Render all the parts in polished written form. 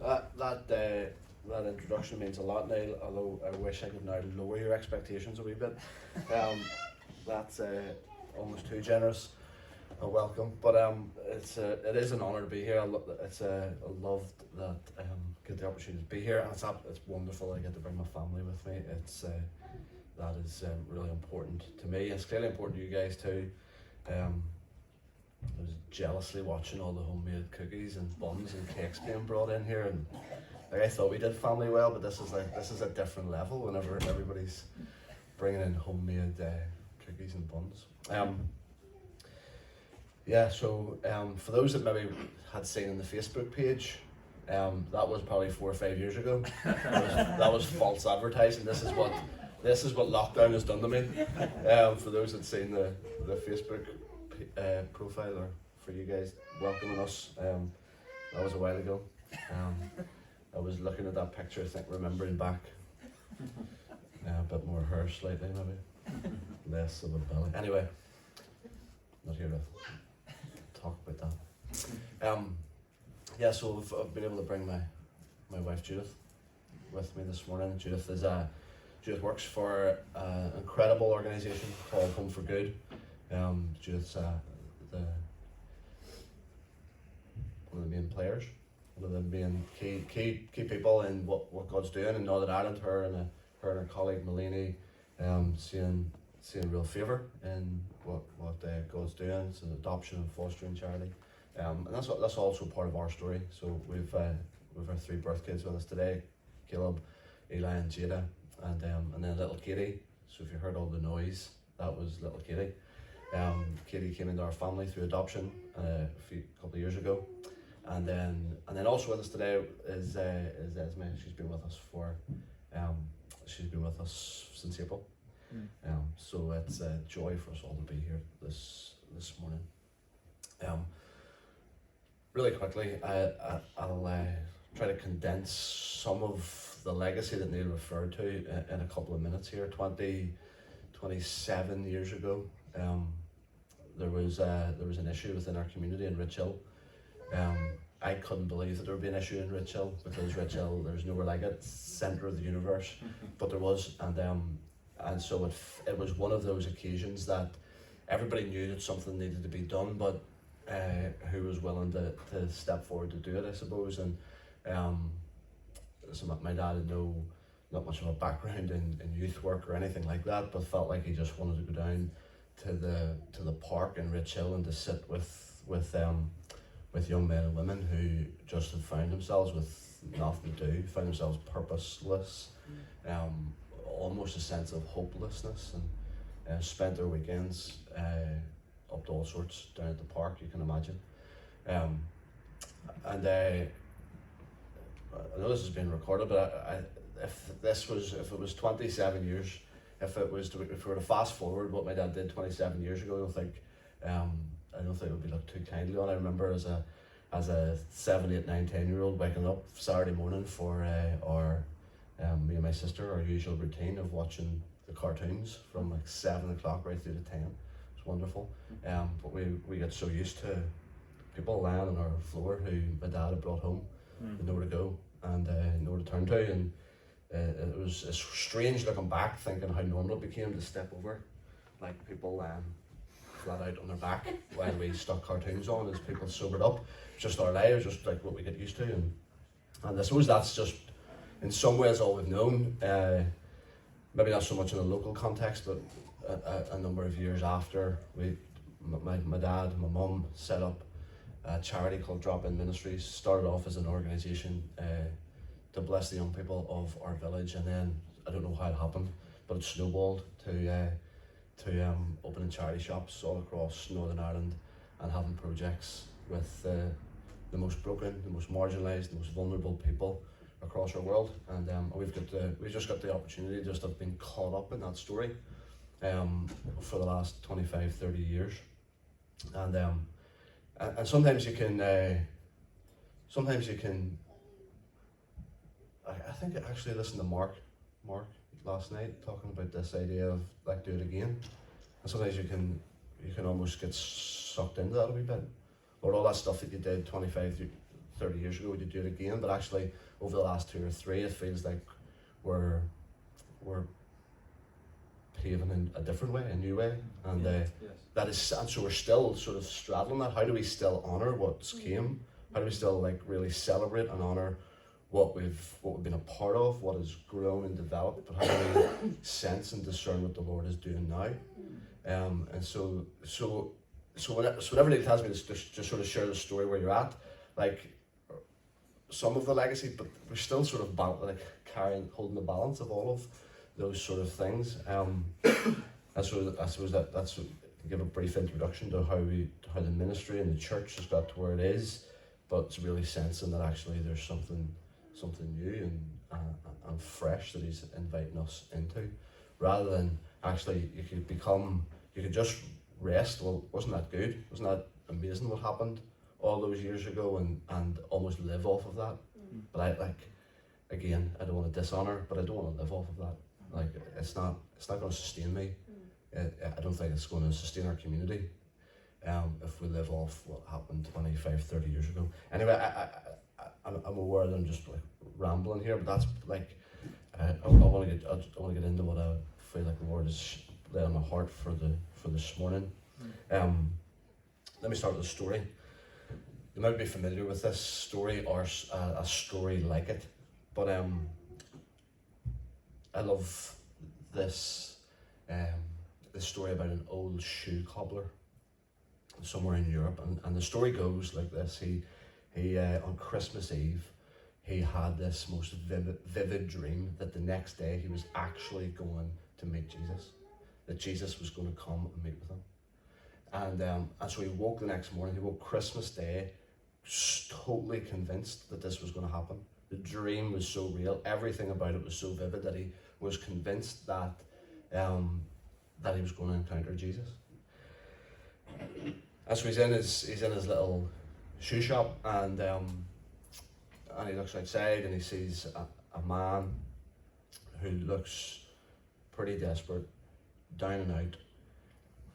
that introduction means a lot, Niall, although I wish I could now lower your expectations a wee bit. That's almost too generous a welcome, but it is an honour to be here. I loved that get the opportunity to be here, and it's wonderful I get to bring my family with me. That is really important to me. It's clearly important to you guys too. I was jealously watching all the homemade cookies and buns and cakes being brought in here, and like, I thought we did family well, but this is a different level whenever everybody's bringing in homemade cookies and buns. For those that maybe had seen in the Facebook page, that was probably 4 or 5 years ago. That was false advertising. This is what lockdown has done to me. For those that seen the Facebook profile, or for you guys welcoming us, that was a while ago. I was looking at that picture, I think, remembering back. A bit more hair slightly, maybe. Less of a belly. Anyway, not here to talk about that. So I've been able to bring my wife Judith with me this morning. Judith works for an incredible organisation called Home for Good. Judith's one of the main players, one of the main key people in what God's doing in Northern Ireland. Her and her colleague Malini, seeing real favour in what God's doing. It's an adoption and fostering charity, and that's also part of our story. So we've our 3 birth kids with us today: Caleb, Eli, and Jada, and then little Katie. So if you heard all the noise, that was little Katie. Katie came into our family through adoption a couple of years ago, and then also with us today is Esme. She's been with us since April. So it's a joy for us all to be here this morning. Really quickly, I'll try to condense some of the legacy that Neil referred to in a couple of minutes here. 27 years ago, there was an issue within our community in Rich Hill. I couldn't believe that there would be an issue in Rich Hill, because Rich Hill, there's nowhere like it, centre of the universe, but there was, and so it was one of those occasions that everybody knew that something needed to be done, but who was willing to step forward to do it, I suppose. And so my dad had not much of a background in youth work or anything like that, but felt like he just wanted to go down to the park in Rich Hill and to sit with young men and women who just had found themselves with nothing to do, found themselves purposeless, almost a sense of hopelessness, and spent their weekends up to all sorts down at the park, you can imagine. And I know this is being recorded, but if it was 27 years, if we were to fast forward what my dad did 27 years ago, I don't think it would be looked too kindly on. I remember as a 7, 8, 9, 10-year-old waking up Saturday morning for me and my sister, our usual routine of watching the cartoons from like 7 o'clock right through to 10. It's wonderful. But we get so used to people lying on our floor who my dad had brought home, with nowhere to go and nowhere to turn to, and it's strange looking back, thinking how normal it became to step over like people flat out on their back while we stuck cartoons on as people sobered up. Just our lives, just like what we get used to, and I suppose that's just in some ways all we've known. Maybe not so much in a local context, but a number of years after, my dad and my mum set up a charity called Drop-In Ministries. Started off as an organisation to bless the young people of our village, and then I don't know how it happened, but it snowballed to opening charity shops all across Northern Ireland and having projects with the most broken, the most marginalised, the most vulnerable people across our world. And we've just got the opportunity just to have been caught up in that story for the last 25, 30 years. And sometimes you can I think I actually listened to Mark last night talking about this idea of like do it again, and sometimes you can almost get sucked into that a wee bit, or all that stuff that you did 25, 30 years ago, would you do it again? But actually, over the last 2 or 3, it feels like we're paving in a different way, a new way, and Yes. that is, and so we're still sort of straddling that. How do we still honour what's came? How do we still like really celebrate and honour what we've been a part of, what has grown and developed, but how do we sense and discern what the Lord is doing now? And so whenever they tells me to just sort of share the story where you're at, like some of the legacy, but we're still sort of holding the balance of all of those sort of things. I suppose that's to give a brief introduction to how the ministry and the church has got to where it is, but it's really sensing that actually there's something new and fresh that he's inviting us into, rather than actually you could just rest. Well, wasn't that good? Wasn't that amazing what happened all those years ago, and almost live off of that? But I don't want to dishonor, but I don't want to live off of that. Like it's not going to sustain me. I don't think it's going to sustain our community if we live off what happened 25, 30 years ago. Anyway, I'm aware that I'm just like rambling here, but that's like I want to get into what I feel like the Lord has laid on my heart for this morning. Let me start with a story. You might be familiar with this story or a story like it, but I love this story about an old shoe cobbler somewhere in Europe, and the story goes like this. He on Christmas Eve, he had this most vivid dream that the next day he was actually going to meet Jesus, that Jesus was going to come and meet with him. And so he woke the next morning, he woke Christmas Day, totally convinced that this was going to happen. The dream was so real, everything about it was so vivid that he was convinced that he was going to encounter Jesus. And so he's in his little shoe shop, and he looks outside and he sees a man who looks pretty desperate, down and out,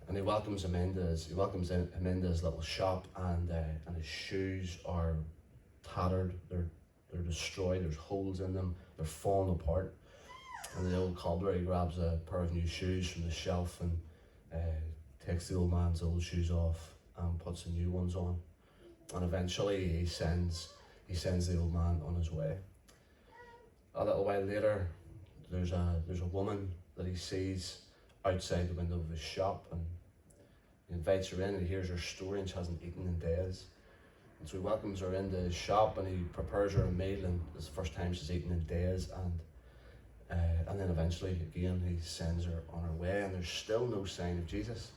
and he welcomes him into his little shop, and his shoes are tattered, they're destroyed, there's holes in them, they're falling apart. And the old cobbler, he grabs a pair of new shoes from the shelf and takes the old man's old shoes off and puts the new ones on. And eventually he sends the old man on his way. A little while later, there's a woman that he sees outside the window of his shop, and he invites her in, and he hears her story, and she hasn't eaten in days. And so he welcomes her into his shop, and he prepares her a meal, and it's the first time she's eaten in days, and then eventually again he sends her on her way, and there's still no sign of Jesus.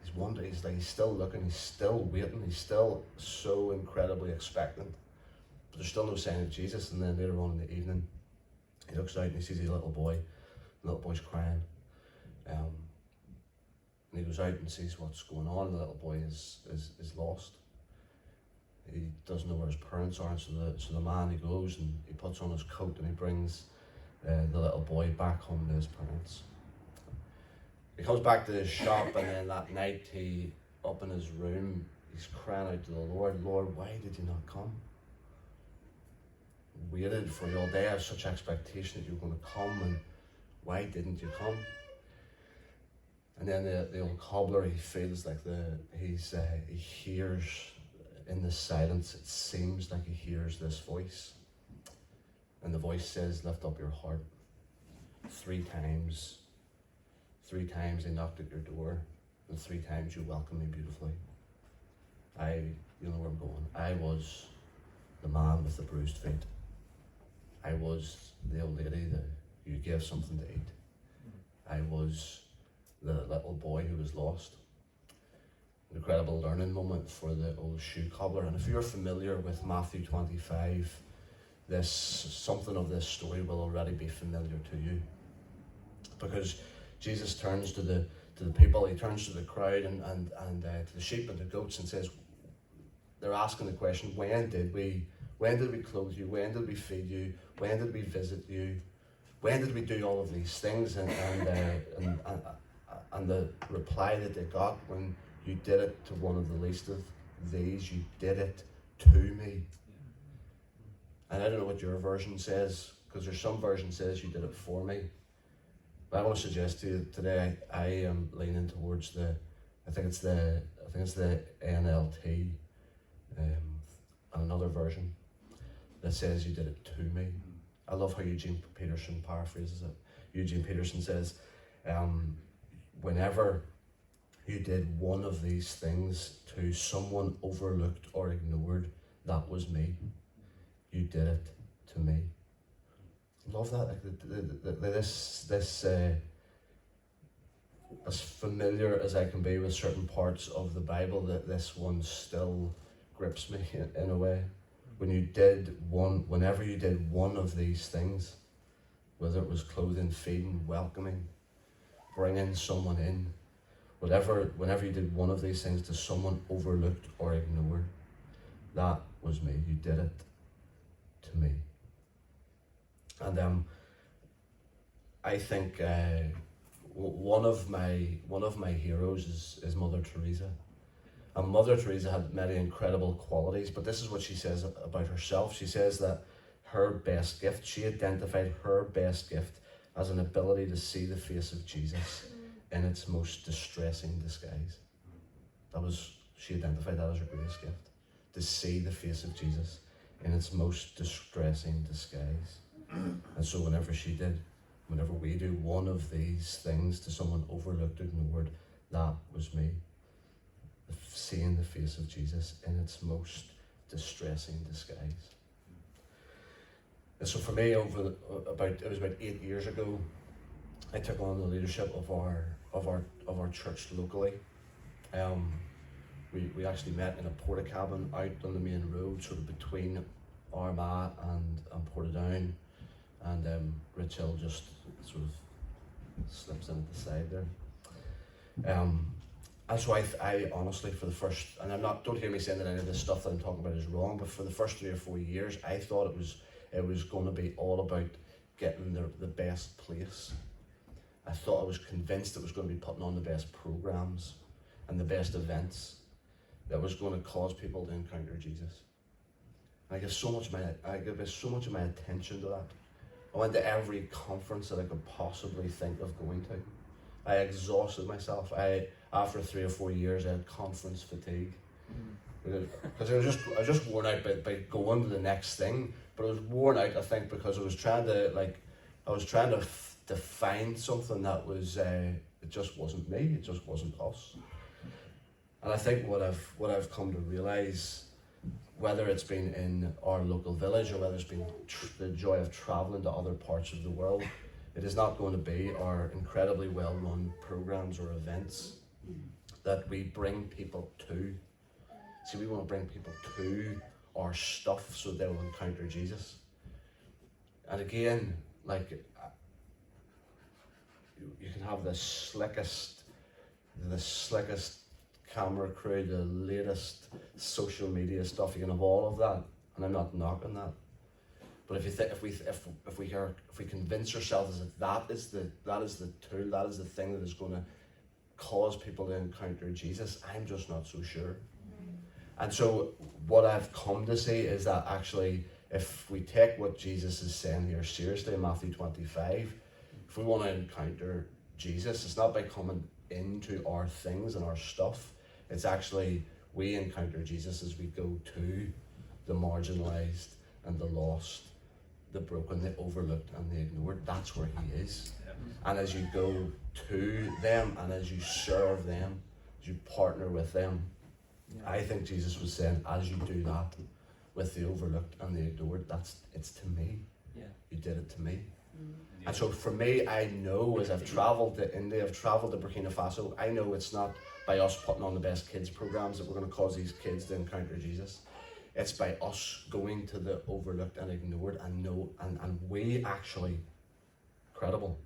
He's wondering, he's still looking, he's still waiting, he's still so incredibly expectant, but there's still no sign of Jesus. And then later on in the evening, he looks out and he sees a little boy. The little boy's crying, and he goes out and sees what's going on, and the little boy is lost. He doesn't know where his parents are, and so the man, he goes and he puts on his coat and he brings the little boy back home to his parents. He comes back to his shop, and then that night up in his room, he's crying out to the Lord, "Lord, why did you not come? I waited for you all day. I have such expectation that you were going to come, and why didn't you come?" And then the old cobbler, he feels like he hears in the silence, it seems like he hears this voice. And the voice says, "Lift up your heart." 3 times. 3 times they knocked at your door, and 3 times you welcomed me beautifully. You know where I'm going. I was the man with the bruised feet. I was the old lady that you gave something to eat. I was the little boy who was lost. An incredible learning moment for the old shoe cobbler. And if you're familiar with Matthew 25, something of this story will already be familiar to you, because Jesus turns to the people, he turns to the crowd and to the sheep and the goats and says, they're asking the question, when did we clothe you? When did we feed you? When did we visit you? When did we do all of these things? And the reply that they got, when you did it to one of the least of these, you did it to me. And I don't know what your version says, because there's some version says you did it for me. But I want to suggest to you today, I am leaning towards I think it's the NLT, and another version that says you did it to me. I love how Eugene Peterson paraphrases it. Eugene Peterson says, whenever you did one of these things to someone overlooked or ignored, that was me. You did it to me. Love that. Like this as familiar as I can be with certain parts of the Bible, that this one still grips me in a way. Whenever you did one of these things, whether it was clothing, feeding, welcoming, bringing someone in, whenever you did one of these things to someone overlooked or ignored, that was me. You did it to me. And I think one of my heroes is Mother Teresa. And Mother Teresa had many incredible qualities, but this is what she says about herself. She says that her best gift, she identified her best gift as an ability to see the face of Jesus in its most distressing disguise. She identified that as her greatest gift, to see the face of Jesus in its most distressing disguise. And so whenever we do one of these things to someone overlooked or ignored, that was me. Seeing the face of Jesus in its most distressing disguise. And so for me, it was about 8 years ago, I took on the leadership of our church locally. We actually met in a porta cabin out on the main road, sort of between Armagh and Portadown, and Rachel just sort of slips in at the side there. And so I honestly, for the first, and don't hear me saying that any of this stuff that I'm talking about is wrong, but for the first 3 or 4 years, I thought it was going to be all about getting the best place. I was convinced it was going to be putting on the best programs and the best events that was going to cause people to encounter Jesus. I give so much of my attention to that. I went to every conference that I could possibly think of going to. I exhausted myself. After 3 or 4 years, I had conference fatigue. Because I was just worn out by going to the next thing. But I was worn out, I think, because I was trying to find something that was it just wasn't me. It just wasn't us. And I think what I've come to realize, whether it's been in our local village or whether it's been the joy of traveling to other parts of the world, it is not going to be our incredibly well-run programs or events that we bring people to. See, we want to bring people to our stuff so they will encounter Jesus. And again, like, you can have the slickest camera crew, the latest social media stuff. You can have all of that, and I'm not knocking that. But if we convince ourselves that that is the tool, that is the thing that is going to cause people to encounter Jesus, I'm just not so sure. And so what I've come to see is that actually, if we take what Jesus is saying here seriously in Matthew 25, if we want to encounter Jesus, it's not by coming into our things and our stuff. It's actually, we encounter Jesus as we go to the marginalised and the lost, the broken, the overlooked and the ignored. That's where he is. And as you go to them and as you serve them, as you partner with them, I think Jesus was saying, as you do that with the overlooked and the ignored, it's to me. You did it to me. And so for me, I know, as I've travelled to India, I've travelled to Burkina Faso, I know it's not by us putting on the best kids programs that we're going to cause these kids to encounter Jesus. It's by us going to the overlooked and ignored and we actually,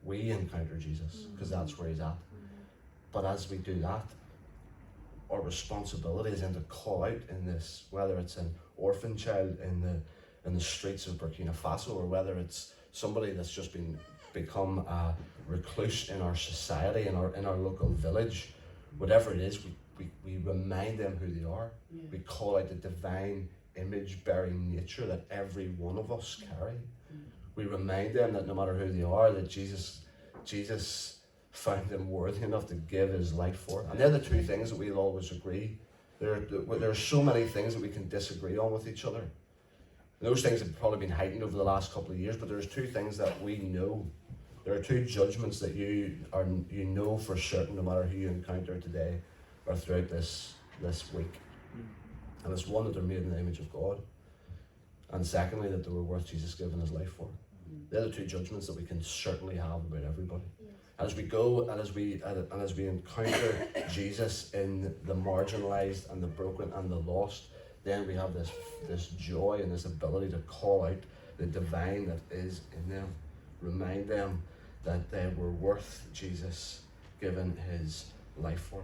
we encounter Jesus, because that's where he's at. But as we do that, our responsibility is then to call out in this, whether it's an orphan child in the streets of Burkina Faso, or whether it's somebody that's just become a recluse in our society, in our local village, whatever it is, we remind them who they are. We call out the divine image-bearing nature that every one of us carry. We remind them that no matter who they are, that Jesus found them worthy enough to give his life for. And they're the two things that we'll always agree. There are so many things that we can disagree on with each other. And those things have probably been heightened over the last couple of years, but there's two things that we know. There are two judgments that you know for certain, no matter who you encounter today or throughout this week. And it's one, that they're made in the image of God. And secondly, that they were worth Jesus giving his life for. They're the two judgments that we can certainly have about everybody. And as we go and as we encounter Jesus in the marginalised and the broken and the lost, then we have this joy and this ability to call out the divine that is in them. Remind them that they were worth Jesus giving his life for.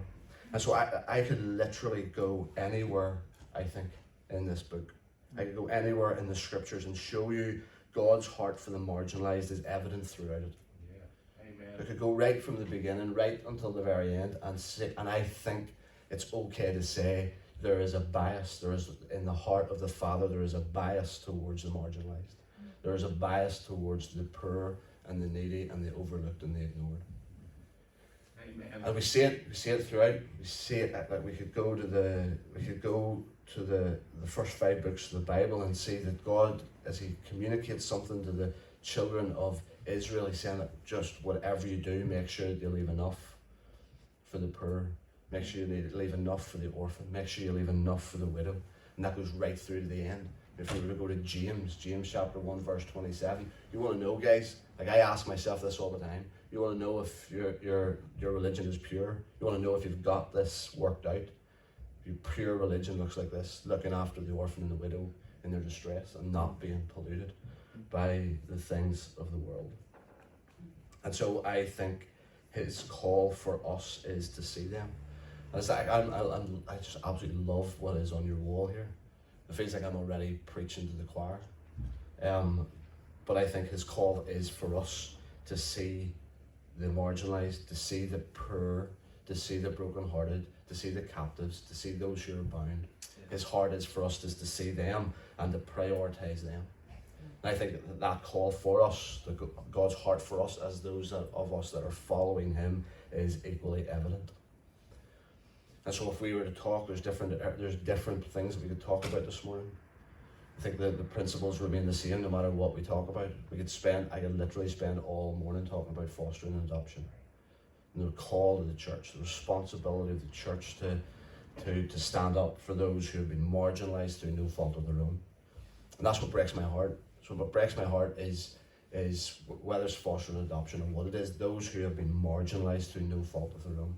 And so I could literally go anywhere, I think, in this book. I could go anywhere in the scriptures and show you God's heart for the marginalised is evident throughout it. Yeah. Amen. I could go right from the beginning, right until the very end, and I think it's okay to say there is a bias. There is, in the heart of the Father, there is a bias towards the marginalised. There is a bias towards the poor and the needy and the overlooked and the ignored. Amen. And we see it throughout. We see it like we could go to the first 5 books of the Bible and see that God, as he communicates something to the children of Israel, he's saying that just whatever you do, make sure that you leave enough for the poor. Make sure you leave enough for the orphan. Make sure you leave enough for the widow. And that goes right through to the end. If we were to go to James chapter 1 verse 27, you want to know, guys, like I ask myself this all the time, you want to know if your religion is pure. You want to know if you've got this worked out. Your pure religion looks like this, looking after the orphan and the widow in their distress and not being polluted by the things of the world. And so I think his call for us is to see them. And it's like, I just absolutely love what is on your wall here. It feels like I'm already preaching to the choir. But I think his call is for us to see the marginalised, to see the poor, to see the brokenhearted, to see the captives, to see those who are bound. His heart is for us to see them and to prioritise them. And I think that call for us, God's heart for us as those of us that are following him, is equally evident. And so if we were to talk, there's different things that we could talk about this morning. I think the principles remain the same no matter what we talk about. I could literally spend all morning talking about fostering and adoption. And the call of the church, the responsibility of the church to stand up for those who have been marginalised through no fault of their own. And that's what breaks my heart. So what breaks my heart is whether it's fostering and adoption or what it is, those who have been marginalised through no fault of their own.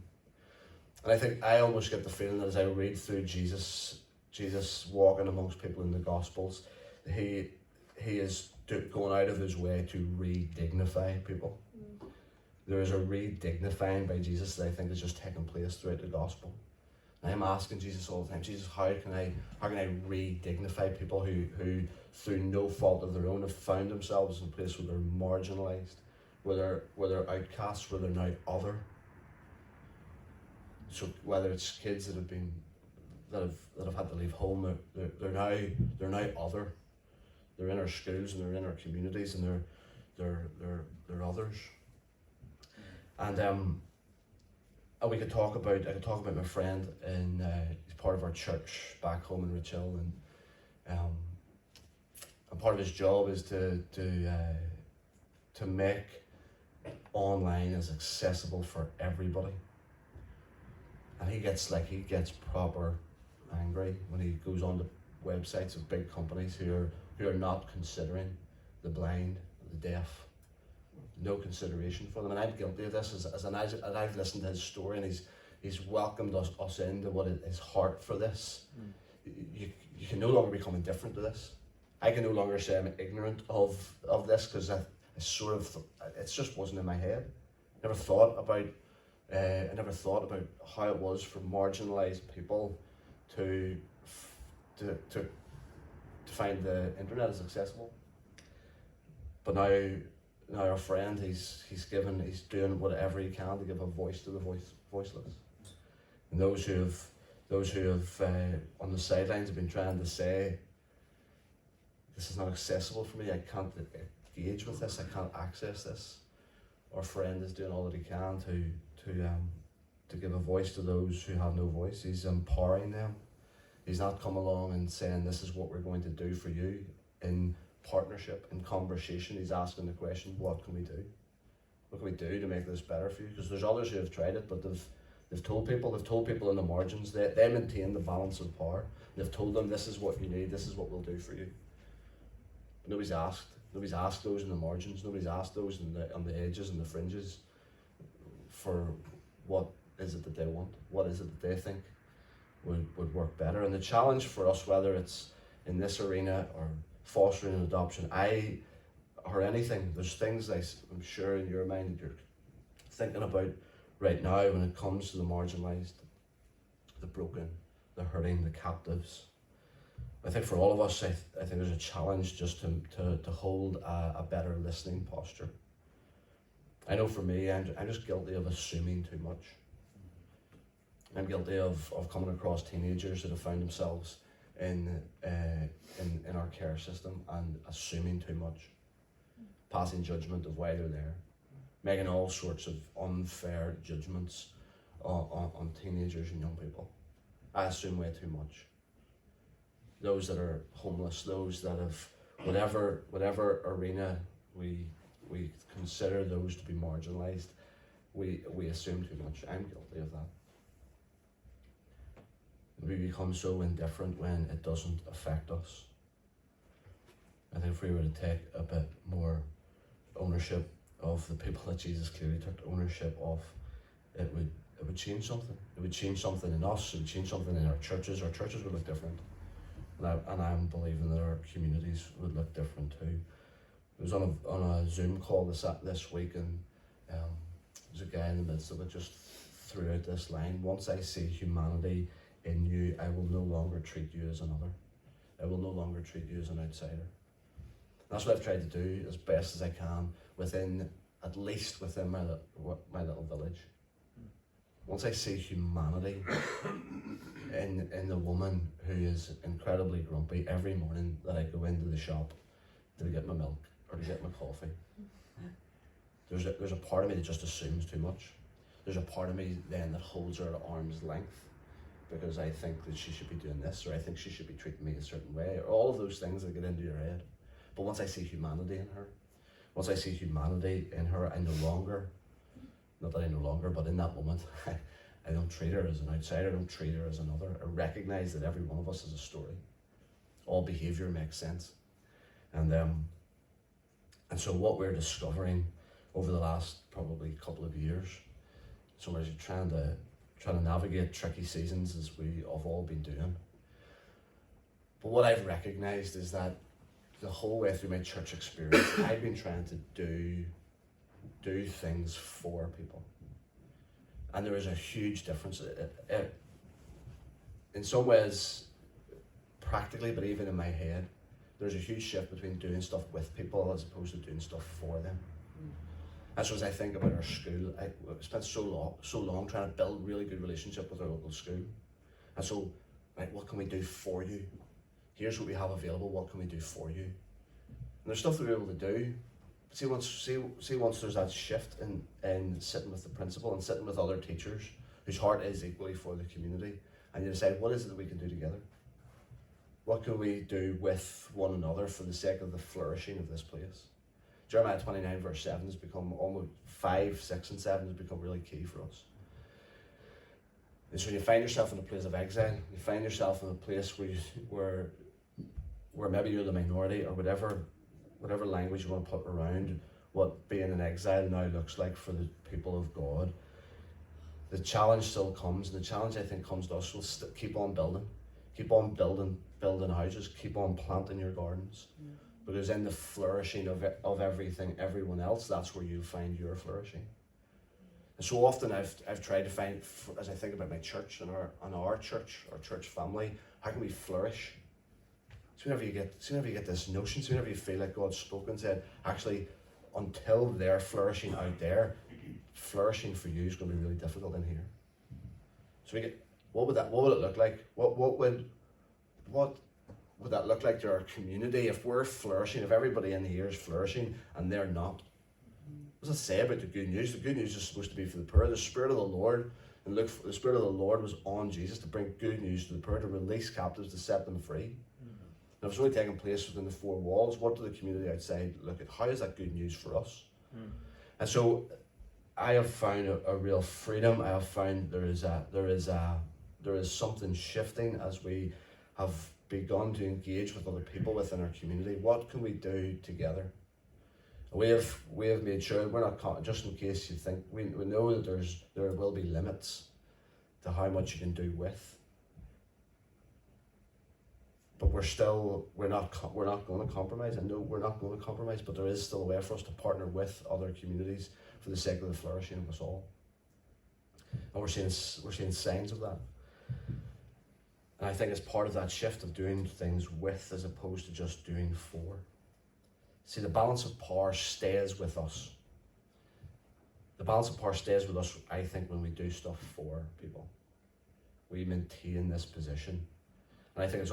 And I think I almost get the feeling that as I read through Jesus walking amongst people in the Gospels, he is going out of his way to re-dignify people. There is a re-dignifying by Jesus that I think is just taking place throughout the Gospel. And I'm asking Jesus all the time, Jesus, how can I re-dignify people who through no fault of their own have found themselves in a place where they're marginalised, where they're outcasts, where they're now other. So whether it's kids that have had to leave home, they're now other. They're in our schools and they're in our communities and they're others. And I could talk about my friend, and he's part of our church back home in Rich Hill, and part of his job is to make online as accessible for everybody. And he gets proper angry when he goes on to websites of big companies who are not considering the blind, the deaf, no consideration for them. And I'm guilty of this as I've listened to his story, and he's welcomed us into what his heart for this. You can no longer become indifferent to this. I can no longer say I'm ignorant of this, because it just wasn't in my head. I never thought about how it was for marginalised people to find the internet as accessible. But now our friend, he's doing whatever he can to give a voice to the voiceless. And those who have on the sidelines have been trying to say this is not accessible for me. I can't engage with this. I can't access this. Our friend is doing all that he can to give a voice to those who have no voice. He's empowering them. He's not come along and saying, this is what we're going to do for you. In partnership, in conversation, he's asking the question, what can we do? What can we do to make this better for you? Because there's others who have tried it, but they've told people in the margins, they maintain the balance of power. They've told them, this is what you need, this is what we'll do for you. But nobody's asked those in the margins, nobody's asked those on the edges and the fringes for what is it that they want, what is it that they think would work better. And the challenge for us, whether it's in this arena or fostering and adoption, or anything, there's things I'm sure in your mind that you're thinking about right now when it comes to the marginalised, the broken, the hurting, the captives. I think for all of us, I think there's a challenge just to hold a better listening posture. I know for me, I'm just guilty of assuming too much. I'm guilty of coming across teenagers that have found themselves in our care system and assuming too much, passing judgment of why they're there, making all sorts of unfair judgments on teenagers and young people. I assume way too much. Those that are homeless, those that have whatever arena we consider those to be marginalised, we assume too much. I'm guilty of that. We become so indifferent when it doesn't affect us. I think if we were to take a bit more ownership of the people that Jesus clearly took ownership of, it would change something. It would change something in us. It would change something in our churches. Our churches would look different, and I'm believing that our communities would look different too. I was on a Zoom call this week, and there's a guy in the midst of it just threw out this line: "Once I see humanity in you, I will no longer treat you as another. I will no longer treat you as an outsider." That's what I've tried to do as best as I can at least within my little village. Once I see humanity in the woman who is incredibly grumpy every morning that I go into the shop to get my milk or to get my coffee, there's a part of me that just assumes too much. There's a part of me then that holds her at arm's length because I think that she should be doing this, or I think she should be treating me a certain way, or all of those things that get into your head. But once I see humanity in her, I no longer, not that I no longer, but in that moment, I don't treat her as an outsider, I don't treat her as another. I recognize that every one of us has a story. All behaviour makes sense. And so what we're discovering over the last probably couple of years, so as you're trying to navigate tricky seasons as we have all been doing. But what I've recognized is that the whole way through my church experience, I've been trying to do things for people. And there is a huge difference. In some ways, practically, but even in my head, there's a huge shift between doing stuff with people as opposed to doing stuff for them. And so as I think about our school, I spent so long trying to build really good relationship with our local school. And so, right, what can we do for you? Here's what we have available, what can we do for you? And there's stuff that we're able to do. See once there's that shift in sitting with the principal and sitting with other teachers whose heart is equally for the community, and you decide, what is it that we can do together? What can we do with one another for the sake of the flourishing of this place? Jeremiah 29 verse 7 has become almost 5, 6 and 7 has become really key for us. And so you find yourself in a place of exile, you find yourself in a place where maybe you're the minority, or whatever language you want to put around what being in exile now looks like for the people of God. The challenge still comes, and the challenge I think comes to us. We'll keep on building houses, keep on planting your gardens. Because in the flourishing of everything, everyone else, that's where you find your flourishing. And so often I've tried to find, as I think about my church and our church family, how can we flourish? So whenever you get this notion, so whenever you feel like God's spoken, said, actually, until they're flourishing out there, flourishing for you is going to be really difficult in here. So what would it look like? What would that look like to our community if we're flourishing, if everybody in here is flourishing and they're not? What does it say about the good news? The good news is supposed to be for the poor. The Spirit of the Lord, and look, the Spirit of the Lord was on Jesus to bring good news to the poor, to release captives, to set them free. And if it's only taking place within the four walls, what do the community outside look at? How is that good news for us? And so I have found a real freedom. I have found there is something shifting as we have begun to engage with other people within our community. What can we do together? We have made sure we're not, just in case you think, we know that there will be limits to how much you can do with, but we're not going to compromise. I know we're not going to compromise, but there is still a way for us to partner with other communities for the sake of the flourishing of us all, and we're seeing signs of that. And I think it's part of that shift of doing things with as opposed to just doing for. See, the balance of power stays with us. The balance of power stays with us, I think, when we do stuff for people. We maintain this position. And I think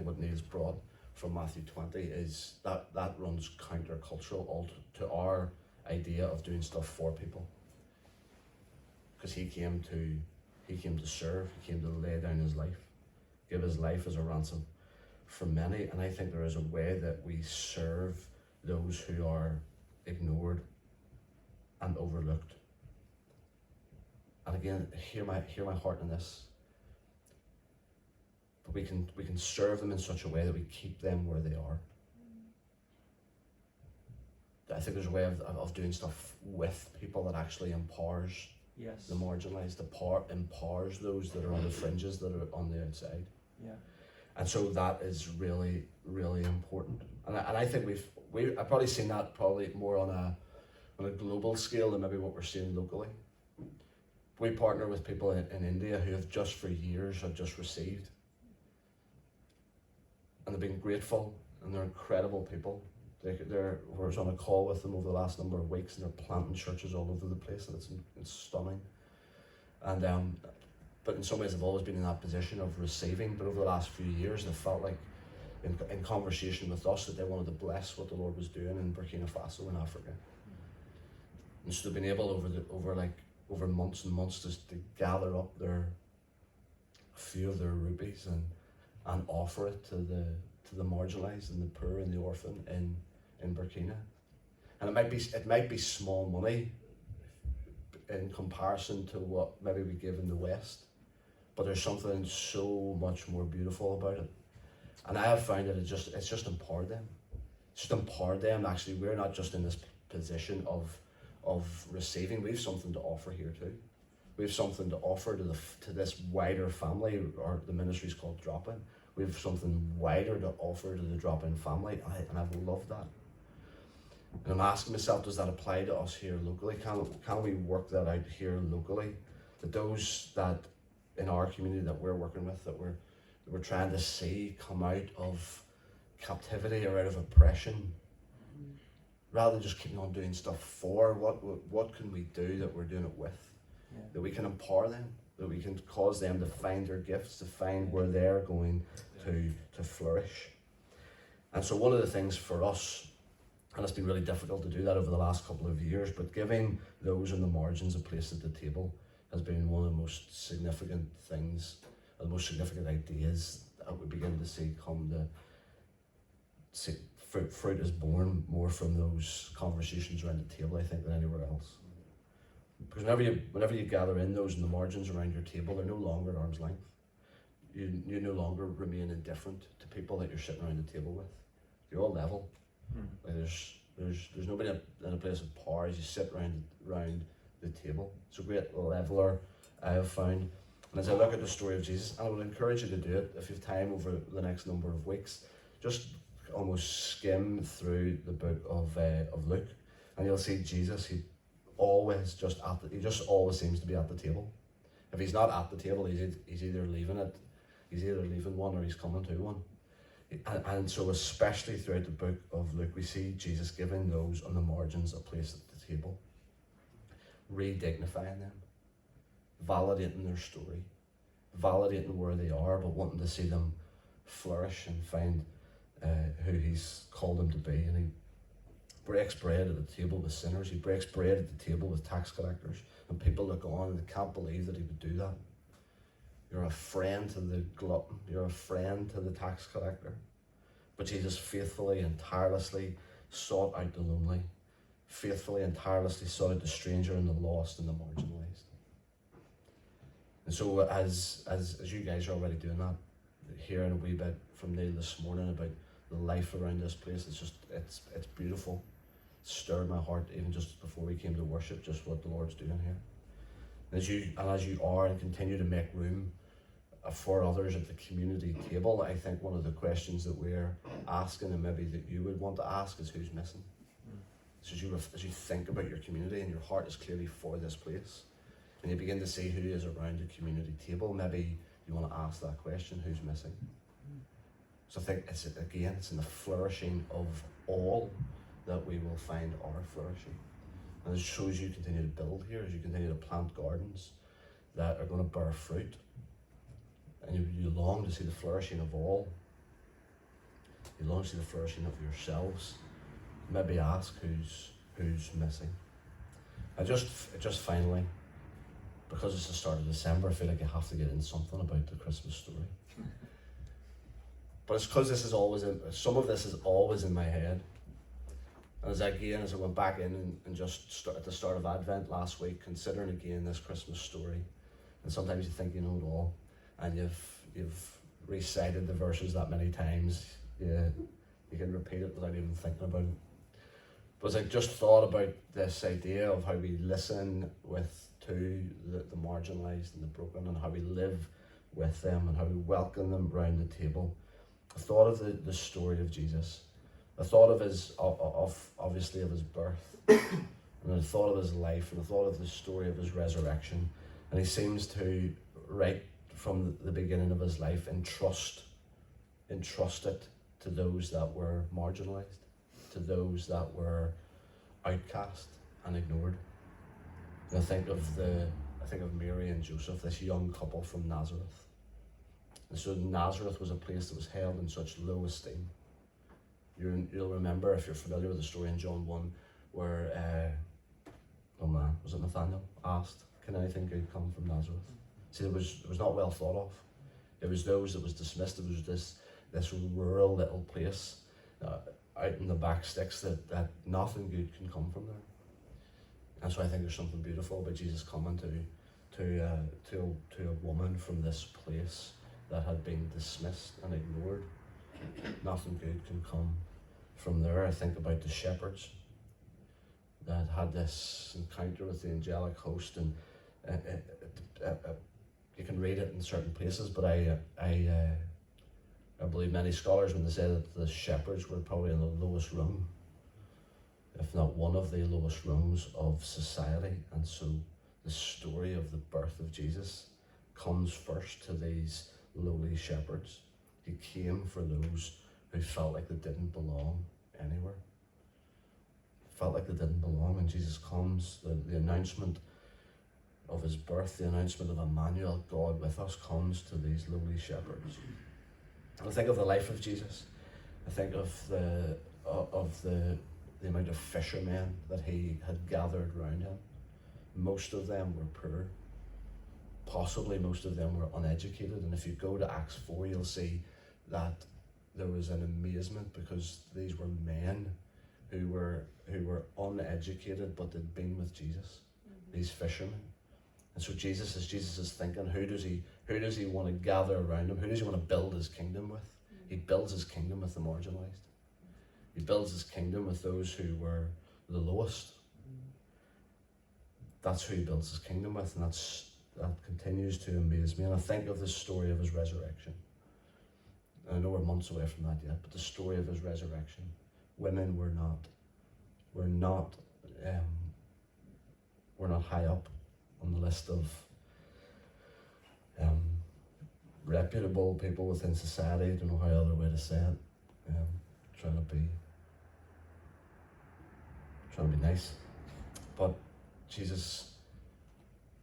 what Neil's brought from Matthew 20 is that runs counter-cultural to our idea of doing stuff for people. Because he came to serve, he came to lay down his life, give his life as a ransom for many. And I think there is a way that we serve those who are ignored and overlooked. And again, hear my heart in this. But we can serve them in such a way that we keep them where they are. I think there's a way of doing stuff with people that actually empowers the marginalised, empowers those that are on the fringes, that are on the outside. Yeah. And so that is really, really important. And I think I've probably seen that probably more on a global scale than maybe what we're seeing locally. We partner with people in India who have just for years have just received. And they've been grateful, and they're incredible people. I was on a call with them over the last number of weeks, and they're planting churches all over the place, and it's stunning. And but in some ways they've always been in that position of receiving, but over the last few years they've felt like in conversation with us that they wanted to bless what the Lord was doing in Burkina Faso in Africa. And so they've been able over months and months to gather up a few of their rupees and offer it to the marginalised and the poor and the orphan in Burkina. And it might be small money in comparison to what maybe we give in the West, but there's something so much more beautiful about it. And I have found that it's just empowered them. It's just empowered them. Actually, we're not just in this position of receiving. We have something to offer here too. We have something to offer to this wider family, or the ministry is called Drop-In. We have something wider to offer to the Drop-In family, and I've loved that. And I'm asking myself, does that apply to us here locally? Can we work that out here locally? That those that in our community that we're working with, that we're trying to see come out of captivity or out of oppression, rather than just keeping on doing stuff for, what can we do that we're doing it with? Yeah. That we can empower them, that we can cause them to find their gifts, to find where they're going to flourish. And so one of the things for us, and it's been really difficult to do that over the last couple of years, but giving those on the margins a place at the table has been one of the most significant things, or the most significant ideas that we begin to see come to see. Fruit is born more from those conversations around the table, I think, than anywhere else. Because whenever you gather in those in the margins around your table, they're no longer at arm's length. You no longer remain indifferent to people that you're sitting around the table with. You're all level. Like there's nobody in a place of power as you sit around the table. It's a great leveler, I have found. And as I look at the story of Jesus, and I would encourage you to do it if you have time over the next number of weeks, just almost skim through the book of Luke, and you'll see Jesus. He just always seems to be at the table. If he's not at the table, he's either leaving it, he's either leaving one or he's coming to one. And so especially throughout the book of Luke, we see Jesus giving those on the margins a place at the table, re-dignifying them, validating their story, validating where they are, but wanting to see them flourish and find who he's called them to be. And he breaks bread at the table with sinners. He breaks bread at the table with tax collectors. And people look on and they can't believe that he would do that. You're a friend to the glutton. You're a friend to the tax collector. But Jesus faithfully and tirelessly sought out the lonely. Faithfully and tirelessly sought out the stranger and the lost and the marginalised. And so as you guys are already doing that, hearing a wee bit from Neil this morning about the life around this place, it's beautiful. It stirred my heart even just before we came to worship, just what the Lord's doing here. And as you are and continue to make room for others at the community table, I think one of the questions that we're asking, and maybe that you would want to ask, is who's missing? So as you think about your community and your heart is clearly for this place, and you begin to see who is around the community table, maybe you want to ask that question, who's missing? So I think it's in the flourishing of all that we will find our flourishing. And it shows you continue to build here, as you continue to plant gardens that are going to bear fruit. And you long to see the flourishing of all. You long to see the flourishing of yourselves. Maybe ask who's missing. I just finally, because it's the start of December, I feel like I have to get in something about the Christmas story. But it's because some of this is always in my head. And as I went back in and just at the start of Advent last week, considering again this Christmas story, and sometimes you think you know it all, and you've recited the verses that many times, you can repeat it without even thinking about it. But as I just thought about this idea of how we listen to the marginalised and the broken, and how we live with them, and how we welcome them round the table, I thought of the story of Jesus. I thought of obviously of his birth, and I thought of his life, and I thought of the story of his resurrection. And he seems to, right from the beginning of his life, entrust it to those that were marginalised, to those that were outcast and ignored. And I think of Mary and Joseph, this young couple from Nazareth. And so Nazareth was a place that was held in such low esteem. You'll remember, if you're familiar with the story in John 1, where, was it Nathanael asked, can anything good come from Nazareth? See, it was not well thought of. It was those that was dismissed. It was this rural little place out in the back sticks that nothing good can come from there. And so I think there's something beautiful about Jesus coming to a woman from this place that had been dismissed and ignored. Nothing good can come from there. I think about the shepherds that had this encounter with the angelic host, and you can read it in certain places, but I believe many scholars, when they say that the shepherds were probably in the lowest rung, if not one of the lowest rungs of society. And so the story of the birth of Jesus comes first to these lowly shepherds. He came for those who felt like they didn't belong anywhere. Felt like they didn't belong, and Jesus comes, the announcement of his birth, the announcement of Emmanuel, God with us, comes to these lowly shepherds. And I think of the life of Jesus. I think of the amount of fishermen that he had gathered around him. Most of them were poor. Possibly most of them were uneducated. And if you go to Acts 4, you'll see that there was an amazement, because these were men who were uneducated, but they'd been with Jesus. These fishermen. And so Jesus is thinking, who does he want to gather around him? Who does he want to build his kingdom with? He builds his kingdom with the marginalised. He builds his kingdom with those who were the lowest. That's who he builds his kingdom with, and that continues to amaze me. And I think of the story of his resurrection. And I know we're months away from that yet, but the story of his resurrection. Women were not high up on the list of reputable people within society. I don't know how other way to say it. Trying to be nice. But Jesus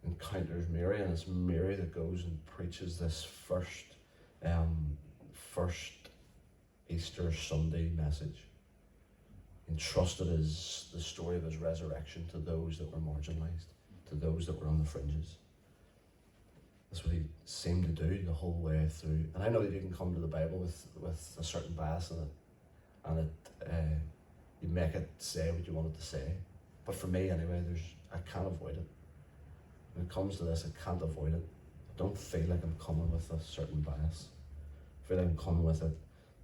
encounters Mary, and it's Mary that goes and preaches this first Easter Sunday message. He entrusted the story of his resurrection to those that were marginalised, to those that were on the fringes. That's what he seemed to do the whole way through. And I know that you can come to the Bible with a certain bias in it, and you make it say what you want it to say. But for me anyway, I can't avoid it. When it comes to this, I can't avoid it. I don't feel like I'm coming with a certain bias. I feel like I'm coming with it.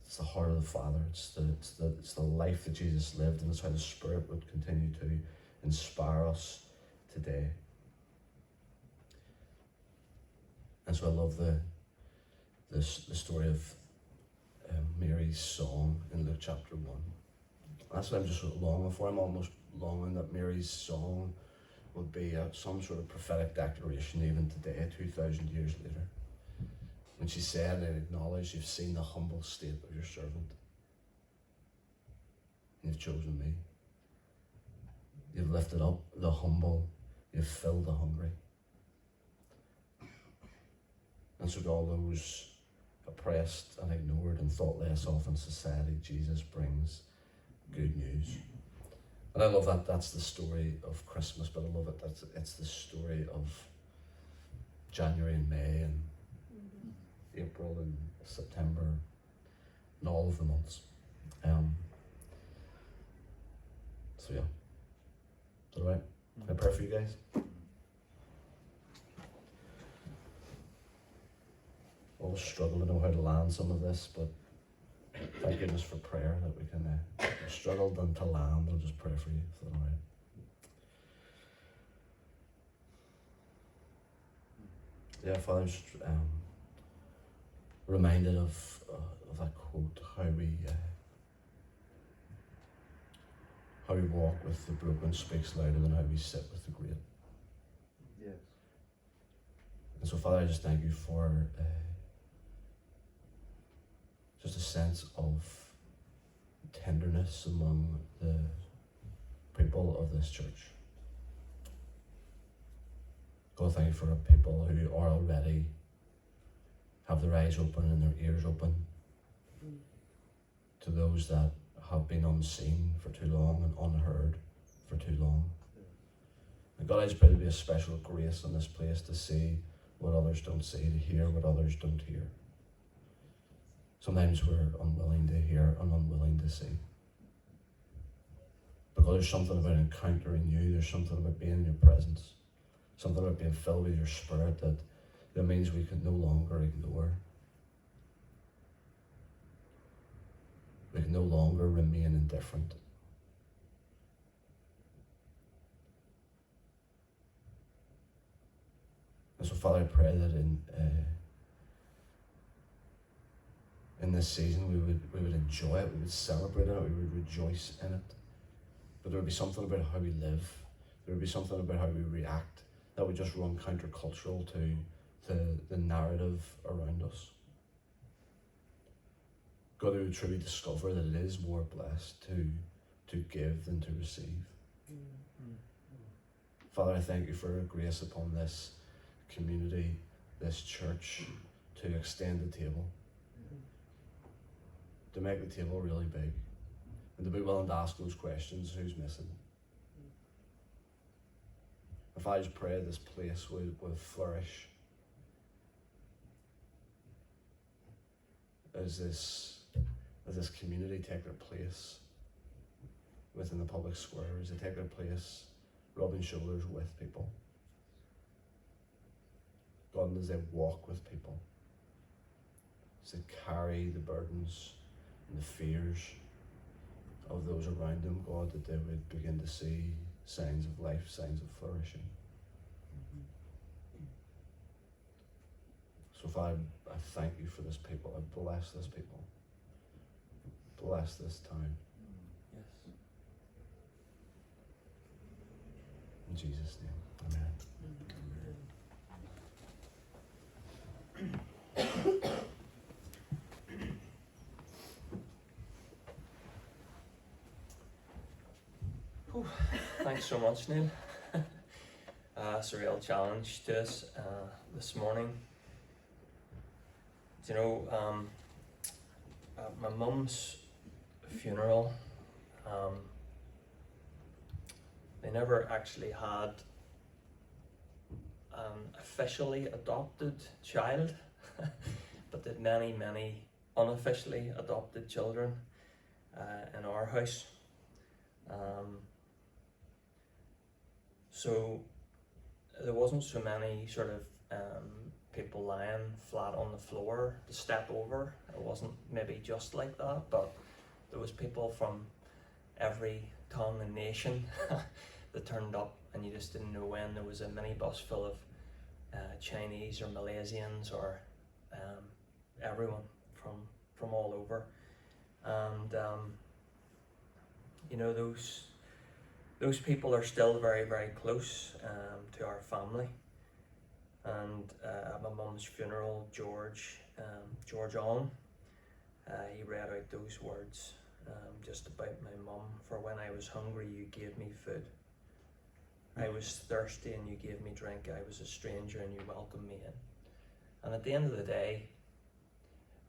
It's the heart of the Father. It's the life that Jesus lived, and it's how the Spirit would continue to inspire us today. And so I love the story of Mary's song in Luke chapter 1. That's what I'm just longing for. I'm almost longing that Mary's song would be some sort of prophetic declaration even today, 2,000 years later. When she said and acknowledged, you've seen the humble state of your servant. You've chosen me. You've lifted up the humble. You've filled the hungry. And so to all those oppressed and ignored and thought less of in society, Jesus brings good news. And I love that that's the story of Christmas, but I love it that it's the story of January and May and April and September and all of the months. So yeah. Is that right? Can I pray for you guys? Always struggle to know how to land some of this, but thank goodness for prayer that we can struggle to land. I'll just pray for you. Is that all right? Yeah, Father, just reminded of that quote, how we walk with the broken speaks louder than how we sit with the great. Yes. And so, Father, I just thank you for just a sense of tenderness among the people of this church. God, thank you for people who are already have their eyes open and their ears open to those that have been unseen for too long and unheard for too long. And God, I just pray to be a special grace in this place to see what others don't see, to hear what others don't hear. Sometimes we're unwilling to hear and unwilling to see. Because there's something about encountering you, there's something about being in your presence, something about being filled with your Spirit that means we can no longer ignore. We can no longer remain indifferent. And so, Father, I pray that in this season we would enjoy it, we would celebrate it, we would rejoice in it. But there would be something about how we live, there would be something about how we react that would just run countercultural to the narrative around us. God, we would truly discover that it is more blessed to give than to receive. Mm-hmm. Father, I thank you for grace upon this community, this church, to extend the table, to make the table really big, and to be willing to ask those questions, who's missing? If I just pray this place would flourish as this community take their place within the public square, as they take their place rubbing shoulders with people. God, and as they walk with people, as they carry the burdens and the fears of those around them, God, that they would begin to see signs of life, signs of flourishing. So Father, I thank you for this people. I bless this people. Bless this time. Yes. In Jesus' name, amen. Thanks so much, Neil. It's a real challenge to us this morning. You know, my mum's funeral, they never actually had an officially adopted child, but did many, many unofficially adopted children in our house. So there wasn't so many sort of people lying flat on the floor to step over. It wasn't maybe just like that, but there was people from every tongue and nation that turned up, and you just didn't know when. There was a minibus full of Chinese or Malaysians or everyone from all over, and you know, those people are still very, very close to our family. And at my mum's funeral, George on, he read out those words just about my mum. For when I was hungry, you gave me food. I was thirsty and you gave me drink. I was a stranger and you welcomed me in. And at the end of the day,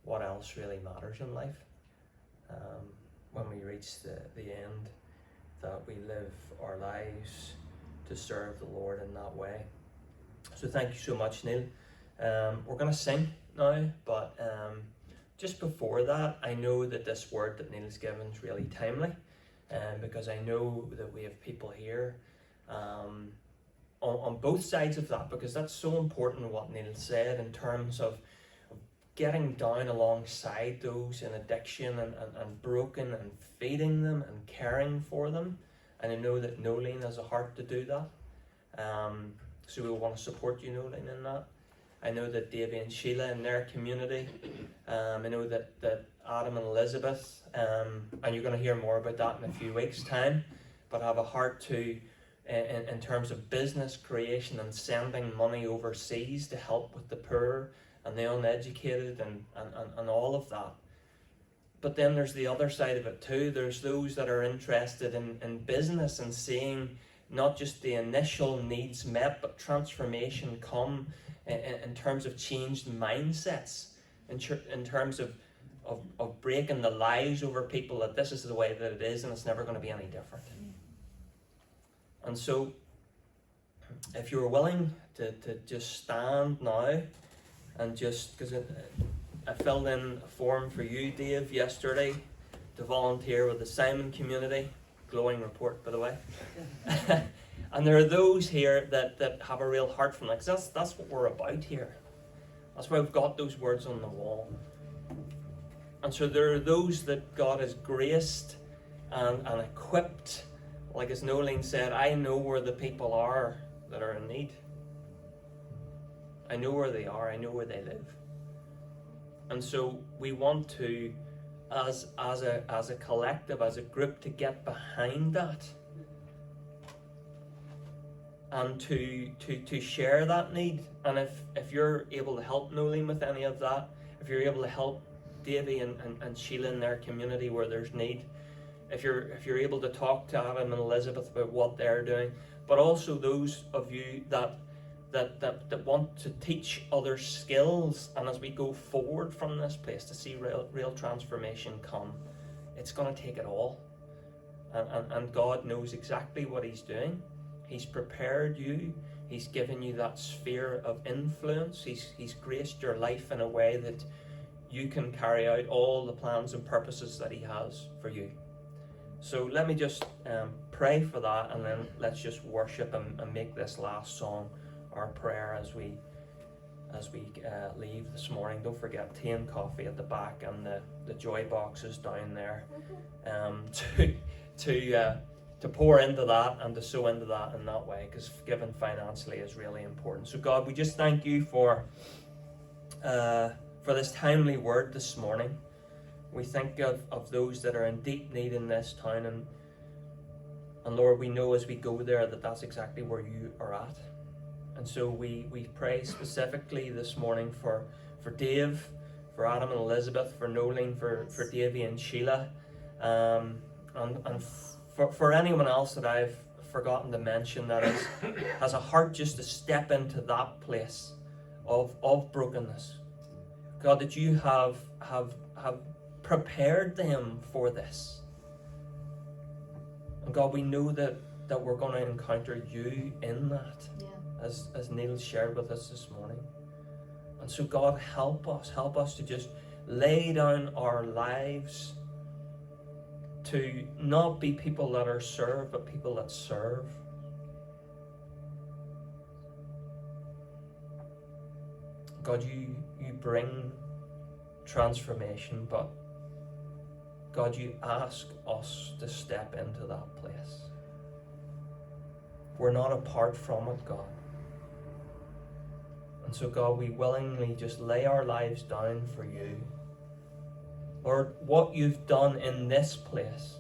what else really matters in life? When we reach the end, that we live our lives to serve the Lord in that way. So thank you so much, Neil. We're going to sing now, but just before that, I know that this word that Neil's given is really timely, because I know that we have people here on both sides of that, because that's so important what Neil said in terms of getting down alongside those in addiction and broken, and feeding them and caring for them. And I know that Nolene has a heart to do that. So we want to support you, Nolene, in that. I know that Davy and Sheila in their community, I know that Adam and Elizabeth, and you're going to hear more about that in a few weeks' time, but have a heart to, in terms of business creation and sending money overseas to help with the poor and the uneducated and all of that. But then there's the other side of it too. There's those that are interested in business and seeing not just the initial needs met, but transformation come in terms of changed mindsets, in terms of breaking the lies over people that this is the way that it is and it's never going to be any different. And so, if you're willing to just stand now, and just, because I filled in a form for you, Dave, yesterday to volunteer with the Simon community. Glowing report, by the way. And there are those here that have a real heart for it, because that's what we're about here. That's why we've got those words on the wall. And so there are those that God has graced and equipped. Like as Nolene said, I know where the people are that are in need. I know where they are, I know where they live. And so we want to, as a collective, as a group, to get behind that. And to share that need. And if you're able to help Nolene with any of that, if you're able to help Davy and Sheila in their community where there's need, if you're able to talk to Adam and Elizabeth about what they're doing, but also those of you that want to teach others skills, and as we go forward from this place to see real transformation come, it's going to take it all. And God knows exactly what He's doing. He's prepared you. He's given you that sphere of influence. He's graced your life in a way that you can carry out all the plans and purposes that He has for you. So let me just pray for that, and then let's just worship and make this last song our prayer as we leave this morning. Don't forget tea and coffee at the back, and the joy boxes down there, to pour into that and to sow into that in that way, because giving financially is really important. So God, we just thank you for this timely word this morning. We think of those that are in deep need in this town, and Lord, we know as we go there that that's exactly where you are at. And so we pray specifically this morning for Dave, for Adam and Elizabeth, for Nolene, for Davy and Sheila, and for anyone else that I've forgotten to mention that has a heart just to step into that place of brokenness. God, that you have prepared them for this. And God, we know that we're going to encounter you in that, as Neil shared with us this morning. And so God, help us to just lay down our lives to not be people that are served, but people that serve. God, you bring transformation, but God, you ask us to step into that place. We're not apart from it, God. And so, God, we willingly just lay our lives down for you. Lord, what you've done in this place,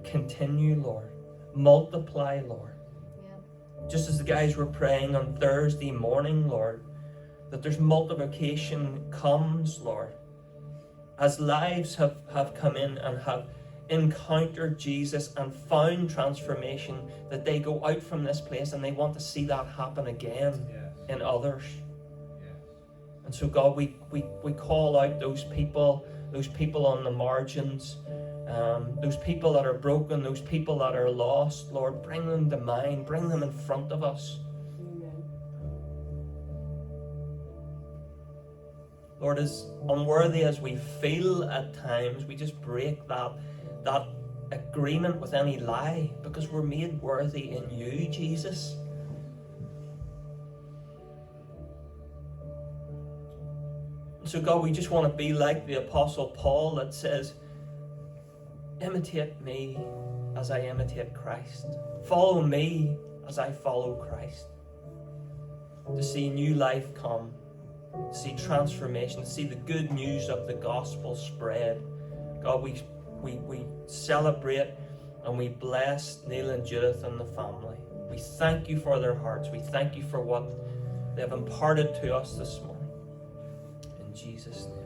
continue, Lord. Multiply, Lord. Yeah. Just as the guys were praying on Thursday morning, Lord, that there's multiplication comes, Lord. As lives have come in and have encountered Jesus and found transformation, that they go out from this place and they want to see that happen again in others. And so, God, we call out those people on the margins, those people that are broken, those people that are lost. Lord, bring them to mind, bring them in front of us. Lord, as unworthy as we feel at times, we just break that agreement with any lie, because we're made worthy in you, Jesus. So God, we just want to be like the Apostle Paul that says, imitate me as I imitate Christ. Follow me as I follow Christ. To see new life come, to see transformation, to see the good news of the gospel spread. God, we celebrate and we bless Neil and Judith and the family. We thank you for their hearts. We thank you for what they have imparted to us this morning. In Jesus' name.